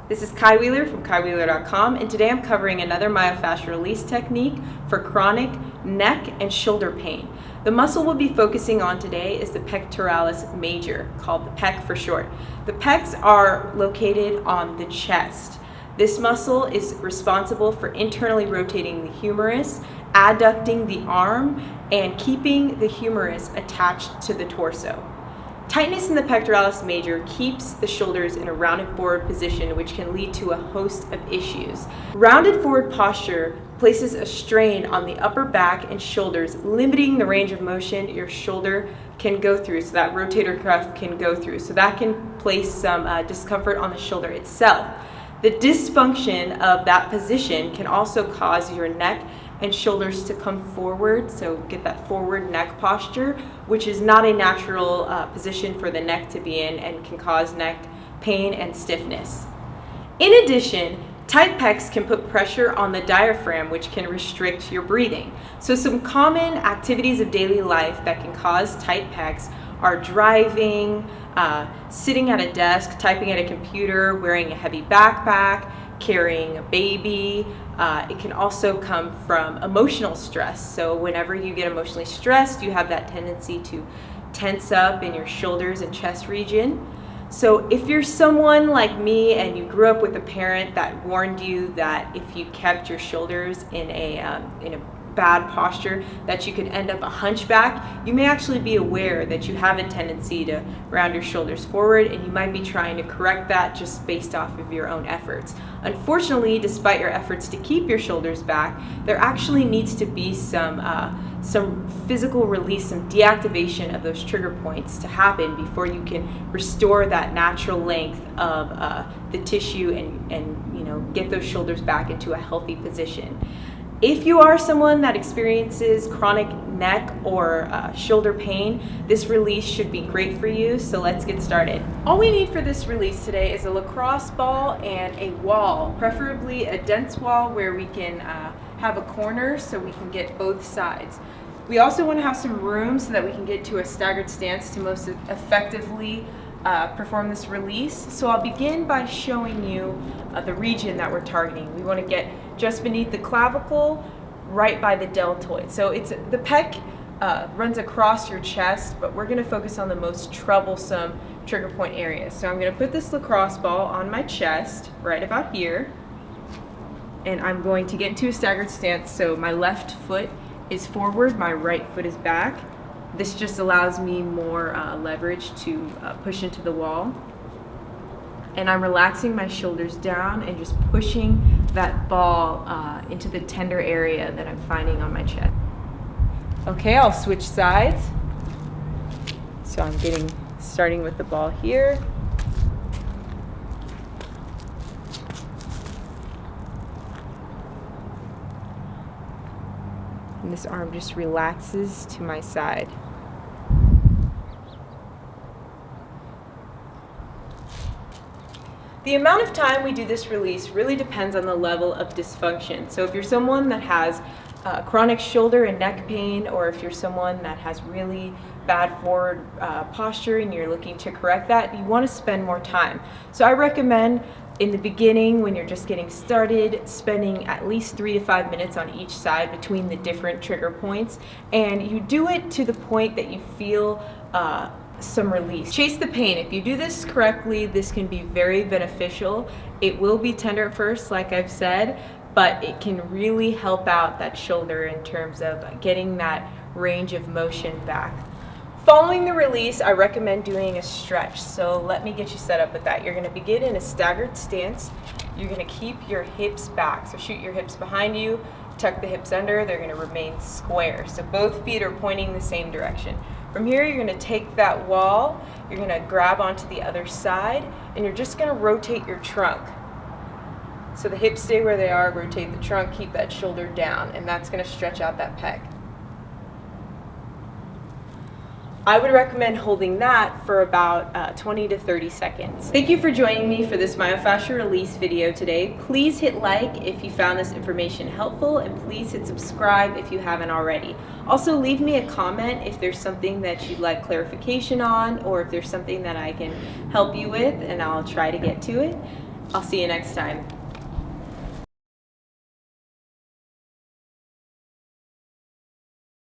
This is Kai Wheeler from KaiWheeler.com, and today I'm covering another myofascial release technique for chronic neck and shoulder pain. The muscle we'll be focusing on today is the pectoralis major, called the pec for short. The pecs are located on the chest. This muscle is responsible for internally rotating the humerus, adducting the arm, and keeping the humerus attached to the torso. Tightness in the pectoralis major keeps the shoulders in a rounded forward position, which can lead to a host of issues. Rounded forward posture places a strain on the upper back and shoulders, limiting the range of motion your shoulder can go through, so that rotator cuff can go through. So that can place some discomfort on the shoulder itself. The dysfunction of that position can also cause your neck and shoulders to come forward, so get that forward neck posture, which is not a natural position for the neck to be in and can cause neck pain and stiffness. In addition, tight pecs can put pressure on the diaphragm, which can restrict your breathing. So some common activities of daily life that can cause tight pecs are driving, sitting at a desk, typing at a computer, wearing a heavy backpack, carrying a baby. It can also come from emotional stress. So whenever you get emotionally stressed, you have that tendency to tense up in your shoulders and chest region. So if you're someone like me and you grew up with a parent that warned you that if you kept your shoulders in a bad posture that you could end up a hunchback, you may actually be aware that you have a tendency to round your shoulders forward, and you might be trying to correct that just based off of your own efforts. Unfortunately, despite your efforts to keep your shoulders back, there actually needs to be some physical release, some deactivation of those trigger points to happen before you can restore that natural length of the tissue and get those shoulders back into a healthy position. If you are someone that experiences chronic neck or shoulder pain, this release should be great for you, so let's get started. All we need for this release today is a lacrosse ball and a wall, preferably a dense wall where we can have a corner so we can get both sides. We also want to have some room so that we can get to a staggered stance to most effectively perform this release. So I'll begin by showing you the region that we're targeting. We want to get just beneath the clavicle, right by the deltoid. So the pec runs across your chest, but we're going to focus on the most troublesome trigger point areas. So I'm going to put this lacrosse ball on my chest, right about here, and I'm going to get into a staggered stance. So my left foot is forward, my right foot is back. This just allows me more leverage to push into the wall. And I'm relaxing my shoulders down and just pushing that ball into the tender area that I'm finding on my chest. Okay, I'll switch sides. So I'm starting with the ball here. And this arm just relaxes to my side. The amount of time we do this release really depends on the level of dysfunction. So if you're someone that has chronic shoulder and neck pain, or if you're someone that has really bad forward posture and you're looking to correct that, you want to spend more time. So I recommend in the beginning, when you're just getting started, spending at least 3 to 5 minutes on each side between the different trigger points, and you do it to the point that you feel some release. Chase the pain. If you do this correctly, this can be very beneficial. It will be tender at first, like I've said, but it can really help out that shoulder in terms of getting that range of motion back. Following the release, I recommend doing a stretch. So let me get you set up with that. You're going to begin in a staggered stance. You're going to keep your hips back. So shoot your hips behind you, tuck the hips under. They're going to remain square. So both feet are pointing the same direction. From here, you're going to take that wall, you're going to grab onto the other side, and you're just going to rotate your trunk. So the hips stay where they are, rotate the trunk, keep that shoulder down, and that's going to stretch out that pec. I would recommend holding that for about 20 to 30 seconds. Thank you for joining me for this myofascial release video today. Please hit like if you found this information helpful, and please hit subscribe if you haven't already. Also, leave me a comment if there's something that you'd like clarification on, or if there's something that I can help you with, and I'll try to get to it. I'll see you next time.